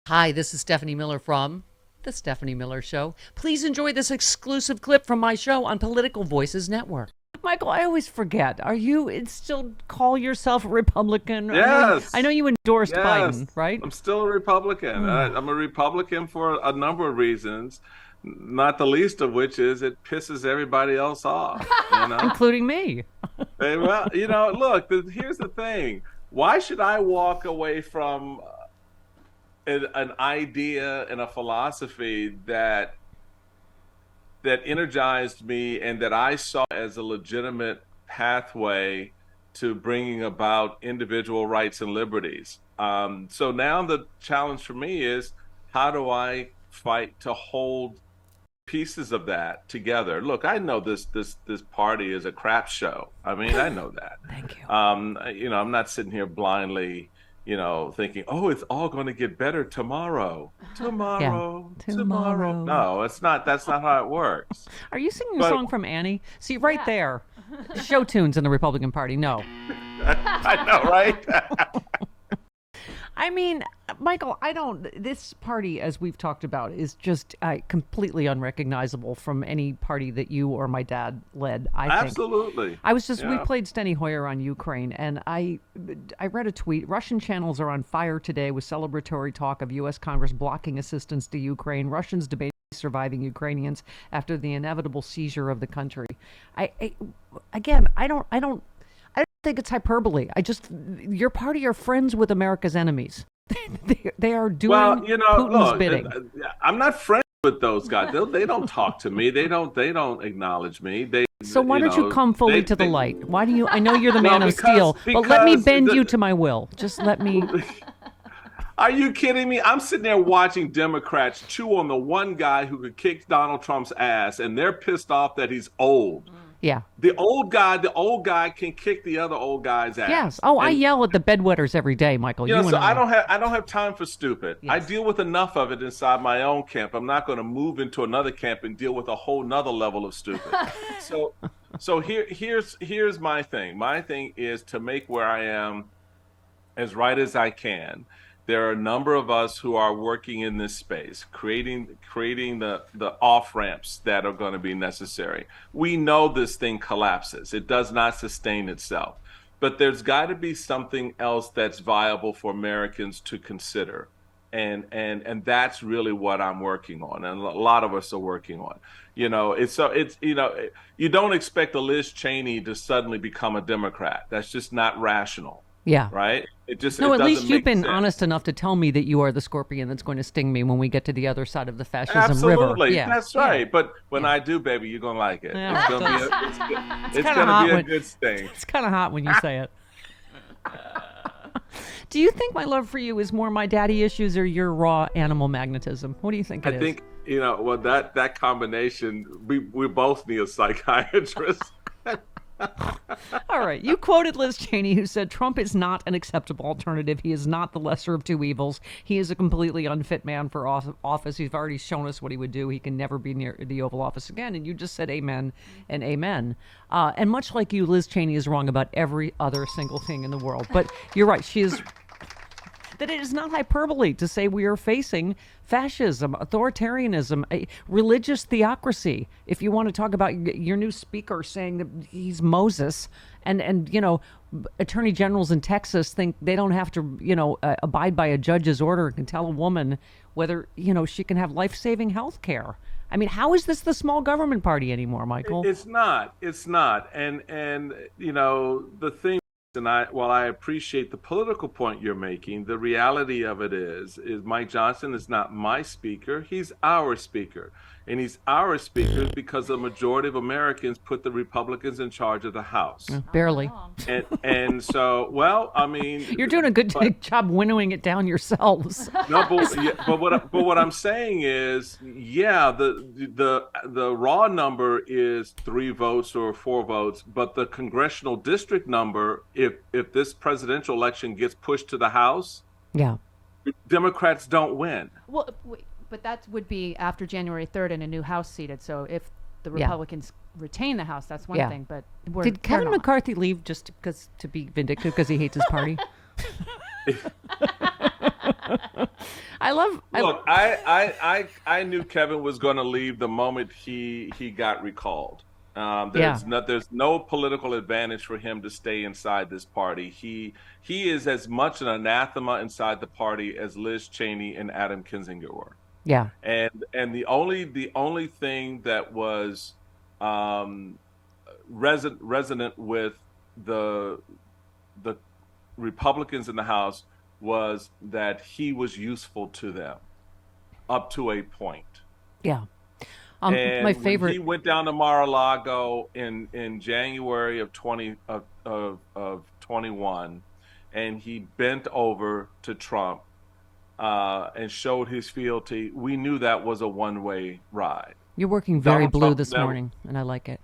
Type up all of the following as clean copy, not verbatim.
Hi, this is Stephanie Miller from The Stephanie Miller Show. Please enjoy this exclusive clip from my show on Political Voices Network. Michael, I always forget. Are you still call yourself a Republican? Yes. I know you endorsed Yes. Biden, right? I'm still a Republican. I'm a Republican for a number of reasons, not the least of which is it pisses everybody else off. Including me. Well, look, here's the thing. Why should I walk away from an idea and a philosophy that energized me and that I saw as a legitimate pathway to bringing about individual rights and liberties? So now the challenge for me is, how do I fight to hold pieces of that together? Look, I know this party is a crap show. I mean, I know that. Thank you. I'm not sitting here blindly thinking, oh, it's all going to get better tomorrow. Tomorrow. No, it's not. That's not how it works. Are you singing a song from Annie? See, right there. Show tunes in the Republican Party. No. I know, right? I mean, Michael, this party, as we've talked about, is just completely unrecognizable from any party that you or my dad led, I think. Absolutely. We played Steny Hoyer on Ukraine, and I read a tweet. Russian channels are on fire today with celebratory talk of U.S. Congress blocking assistance to Ukraine. Russians debate surviving Ukrainians after the inevitable seizure of the country. I don't think it's hyperbole. Your party are friends with America's enemies. they are doing Putin's bidding. I'm not friends with those guys. They don't talk to me. They don't acknowledge me. So why don't you come fully to the light? Why do you? I know you're the man of steel, but let me bend you to my will. Just let me. Are you kidding me? I'm sitting there watching Democrats chew on the one guy who could kick Donald Trump's ass, and they're pissed off that he's old. Yeah. The old guy can kick the other old guy's ass. Yes. Oh, I yell at the bedwetters every day, Michael. I don't have time for stupid. Yes. I deal with enough of it inside my own camp. I'm not going to move into another camp and deal with a whole nother level of stupid. So here's my thing. My thing is to make where I am as right as I can. There are a number of us who are working in this space, creating the off-ramps that are going to be necessary. We know this thing collapses. It does not sustain itself. But there's got to be something else that's viable for Americans to consider. And that's really what I'm working on, and a lot of us are working on. You don't expect a Liz Cheney to suddenly become a Democrat. That's just not rational. Yeah. Right? At least you've been honest enough to tell me that you are the scorpion that's going to sting me when we get to the other side of the fascism river. Absolutely. Yeah. That's right. Yeah. But when I do, baby, you're going to like it. Yeah. It's going to be a good sting. It's kind of hot when you say it. Do you think my love for you is more my daddy issues or your raw animal magnetism? What do you think it is? I think, that combination, we both need a psychiatrist. All right. You quoted Liz Cheney, who said Trump is not an acceptable alternative. He is not the lesser of two evils. He is a completely unfit man for office. He's already shown us what he would do. He can never be near the Oval Office again. And you just said amen and amen. And much like you, Liz Cheney is wrong about every other single thing in the world. But you're right. She is... that it is not hyperbole to say we are facing fascism, authoritarianism, a religious theocracy. If you want to talk about your new speaker saying that he's Moses, and attorney generals in Texas think they don't have to, abide by a judge's order and can tell a woman whether, she can have life-saving health care. I mean, how is this the small government party anymore, Michael? It's not. And the thing, while I appreciate the political point you're making, the reality of it is Mike Johnson is not my speaker. He's our speaker. And he's our speaker because the majority of Americans put the Republicans in charge of the House. Barely. And so, well, I mean... You're doing a good job winnowing it down yourselves. No, but what I'm saying is, the raw number is 3 votes or 4 votes, but the congressional district number, if this presidential election gets pushed to the House, Democrats don't win. Well, wait. But that would be after January 3rd and a new House seated. So if the Republicans retain the House, that's one thing. But did Kevin McCarthy leave just to be vindictive because he hates his party? Look, I knew Kevin was going to leave the moment he got recalled. There's no political advantage for him to stay inside this party. He is as much an anathema inside the party as Liz Cheney and Adam Kinzinger were. Yeah. And the only thing that was resonant with the Republicans in the House was that he was useful to them up to a point. Yeah. And my favorite. When he went down to Mar-a-Lago in January of 21, and he bent over to Trump and showed his fealty. We knew that was a one-way ride. You're working very blue this morning, and I like it.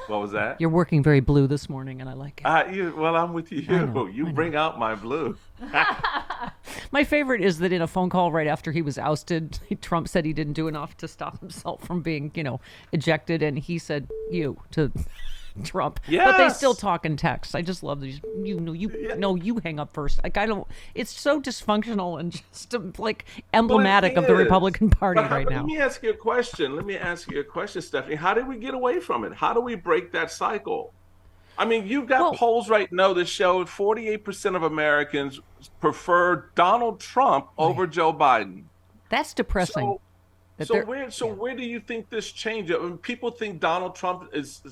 What was that? You're working very blue this morning, and I like it. Well, I'm with you. I bring out my blue. My favorite is that in a phone call right after he was ousted, Trump said he didn't do enough to stop himself from being, ejected, and he said "you" to Trump. Yes. But they still talk in text. I just love these. You hang up first. Like, I don't. It's so dysfunctional and just like emblematic of the Republican Party right now. Let me ask you a question, Stephanie. How did we get away from it? How do we break that cycle? I mean, you've got polls right now that show 48% of Americans prefer Donald Trump over Joe Biden. That's depressing. Where do you think this changes? I mean, people think Donald Trump is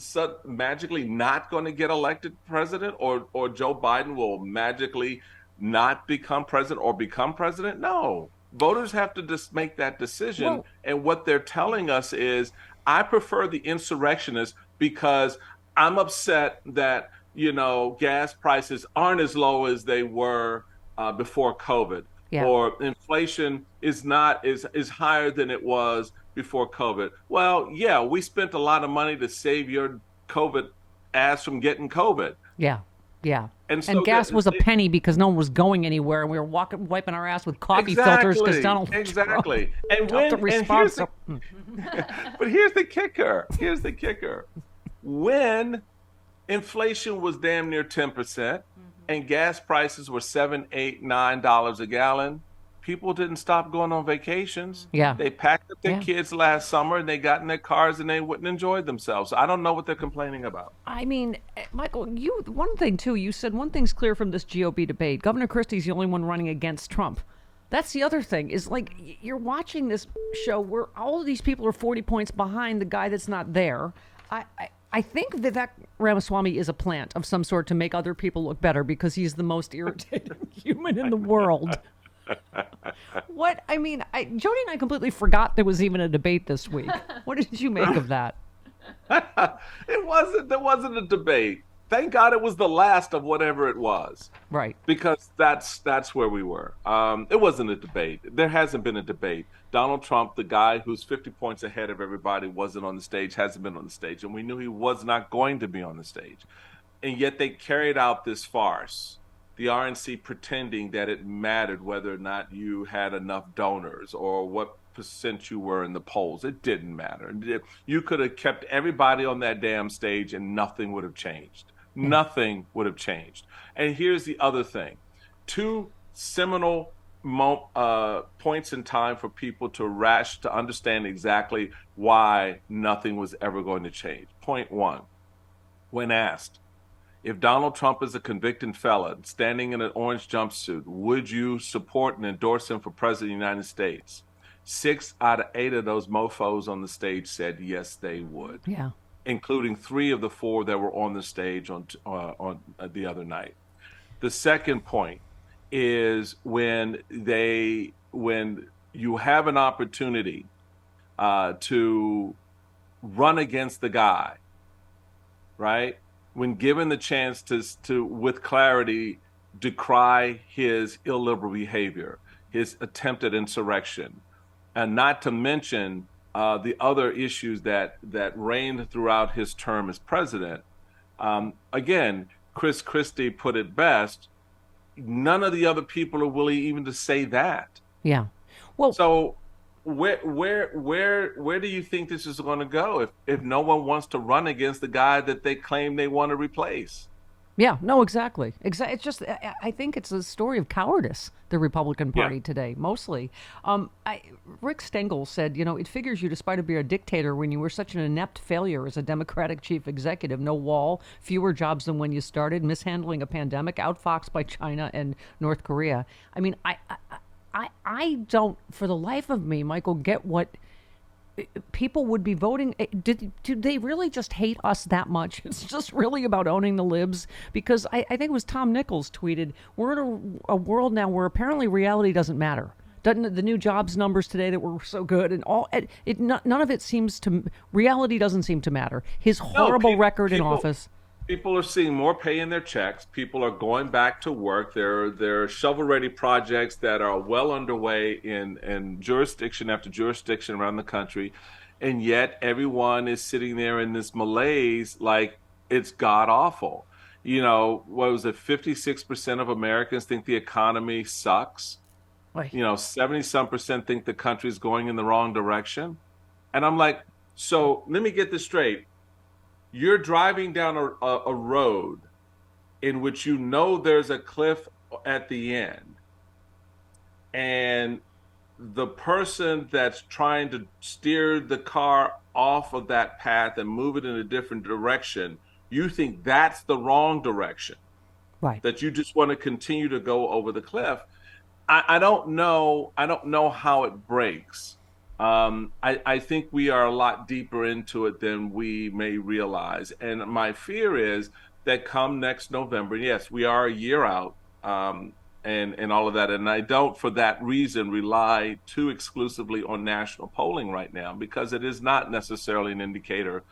magically not going to get elected president, or Joe Biden will magically not become president or become president. No, voters have to just make that decision. And what they're telling us is, I prefer the insurrectionists because I'm upset that, gas prices aren't as low as they were before COVID. Yeah. Or inflation is higher than it was before COVID. Well, yeah, we spent a lot of money to save your COVID ass from getting COVID. Yeah, yeah. And gas was a penny because no one was going anywhere, and we were wiping our ass with coffee filters because Donald Trump. And but here's the kicker. When inflation was damn near 10%, and gas prices were $7, $8, $9 a gallon, people didn't stop going on vacations. Yeah. They packed up their kids last summer, and they got in their cars, and they wouldn't enjoy themselves. I don't know what they're complaining about. I mean, Michael, one thing, too, you said one thing's clear from this GOP debate. Governor Christie's the only one running against Trump. That's the other thing, is like, you're watching this show where all of these people are 40 points behind the guy that's not there. I think Vivek Ramaswamy is a plant of some sort to make other people look better because he's the most irritating human in the world. Jody and I completely forgot there was even a debate this week. What did you make of that? There wasn't a debate. Thank God it was the last of whatever it was. Right. Because that's where we were. It wasn't a debate. There hasn't been a debate. Donald Trump, the guy who's 50 points ahead of everybody, wasn't on the stage, hasn't been on the stage, and we knew he was not going to be on the stage. And yet they carried out this farce, the RNC pretending that it mattered whether or not you had enough donors or what percent you were in the polls. It didn't matter. You could have kept everybody on that damn stage and nothing would have changed. Nothing would have changed. And here's the other thing. Two seminal points in time for people to understand exactly why nothing was ever going to change. Point one, when asked, if Donald Trump is a convicted felon standing in an orange jumpsuit, would you support and endorse him for president of the United States? 6 out of 8 of those mofos on the stage said yes, they would. Yeah. Including 3 of the 4 that were on the stage on the other night. The second point is when you have an opportunity to run against the guy, right? When given the chance to with clarity, decry his illiberal behavior, his attempted insurrection, and not to mention the other issues that reigned throughout his term as president. Again, Chris Christie put it best. None of the other people are willing even to say that. Yeah. Well, so where do you think this is going to go if no one wants to run against the guy that they claim they want to replace? Yeah, no, exactly. It's just, I think it's a story of cowardice, the Republican Party today, mostly. Rick Stengel said, it figures you despite being a dictator when you were such an inept failure as a Democratic chief executive. No wall, fewer jobs than when you started, mishandling a pandemic, outfoxed by China and North Korea. I mean, I don't, for the life of me, Michael, get what people would be voting. Do they really just hate us that much? It's just really about owning the libs, because I think it was Tom Nichols tweeted, we're in a world now where apparently reality doesn't matter. Doesn't the new jobs numbers today that were so good and all none of it seems to, reality doesn't seem to matter. His horrible record in office. People are seeing more pay in their checks. People are going back to work. There are shovel-ready projects that are well underway in jurisdiction after jurisdiction around the country, and yet everyone is sitting there in this malaise like it's god-awful. What was it, 56% of Americans think the economy sucks. Right. 70-some% think the country's going in the wrong direction. And I'm like, so let me get this straight. You're driving down a road in which there's a cliff at the end, and the person that's trying to steer the car off of that path and move it in a different direction, you think that's the wrong direction, right? That you just want to continue to go over the cliff. I don't know how it breaks. I think we are a lot deeper into it than we may realize. And my fear is that come next November, yes, we are a year out, and all of that. And I don't, for that reason, rely too exclusively on national polling right now, because it is not necessarily an indicator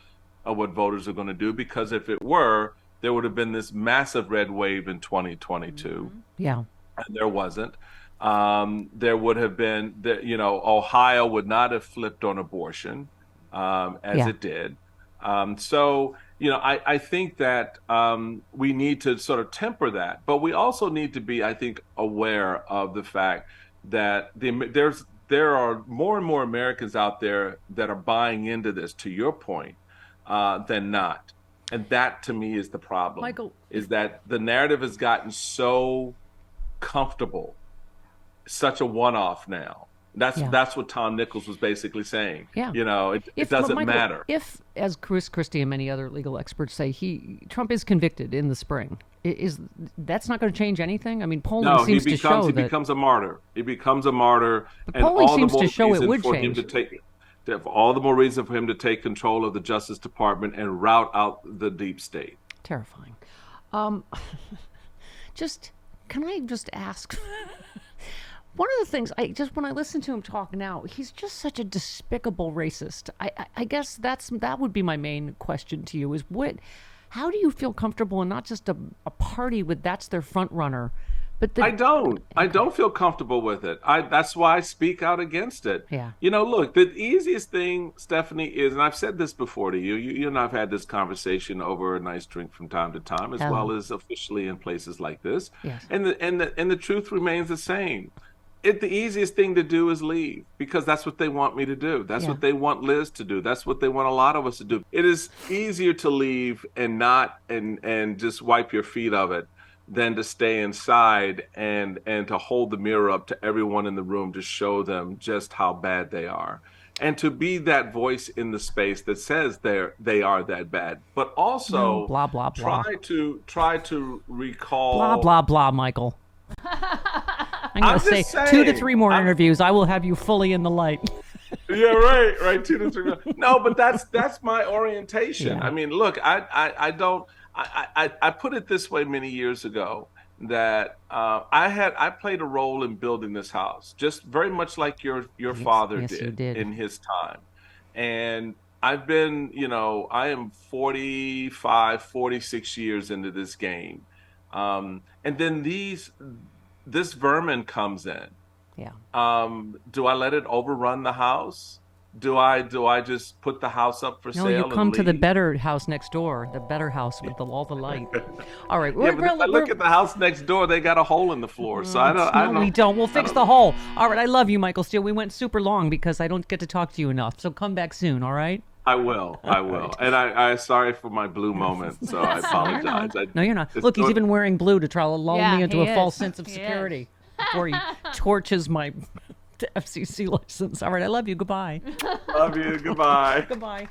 of what voters are going to do. Because if it were, there would have been this massive red wave in 2022. Mm-hmm. Yeah. And there wasn't. There would have been, Ohio would not have flipped on abortion as it did. I think that we need to sort of temper that. But we also need to be, I think, aware of the fact that there are more and more Americans out there that are buying into this, to your point, than not. And that, to me, is the problem. Michael, is that the narrative has gotten so comfortable, such a one-off now. That's what Tom Nichols was basically saying. Yeah. It doesn't matter. If, as Chris Christie and many other legal experts say, Trump is convicted in the spring, that's not going to change anything? I mean, polling seems to show that... he becomes a martyr. He becomes a martyr. But polling seems to show it would change. All the more reason for him to take control of the Justice Department and rout out the deep state. Terrifying. Can I just ask... One of the things, when I listen to him talk now, he's just such a despicable racist. I guess that would be my main question to you, is how do you feel comfortable in not just a party with that's their front runner, but I don't feel comfortable with it. That's why I speak out against it. Yeah. Look, the easiest thing, Stephanie, is, and I've said this before to you, you and I've had this conversation over a nice drink from time to time, as well as officially in places like this. Yes. And the truth remains the same. The easiest thing to do is leave, because that's what they want me to do. That's what they want Liz to do. That's what they want a lot of us to do. It is easier to leave and not and just wipe your feet of it than to stay inside and to hold the mirror up to everyone in the room to show them just how bad they are. And to be that voice in the space that says they are that bad, but also blah blah blah. Try to recall blah blah blah, Michael. I'm going to say 2 to 3 more interviews. I will have you fully in the light. Yeah, right. 2 to 3 more. No, but that's my orientation. Yeah. I mean, look, I put it this way many years ago, that I played a role in building this house, just very much like your father did in his time. And I've been, I am 45, 46 years into this game. And then this vermin comes in. Yeah. Do I let it overrun the house? Do I just put the house up for sale? No, you come to the better house next door, the better house with all the light. All right. But if I look at the house next door, they got a hole in the floor. So I don't. We don't. We'll fix the hole. All right. I love you, Michael Steele. We went super long because I don't get to talk to you enough. So come back soon. All right. I will. And I sorry for my blue moment, so I apologize. No, you're not. Look, he's even wearing blue to try to lull me into a false sense of He security before he torches my FCC license. All right, I love you. Goodbye. Love you. Goodbye. Goodbye.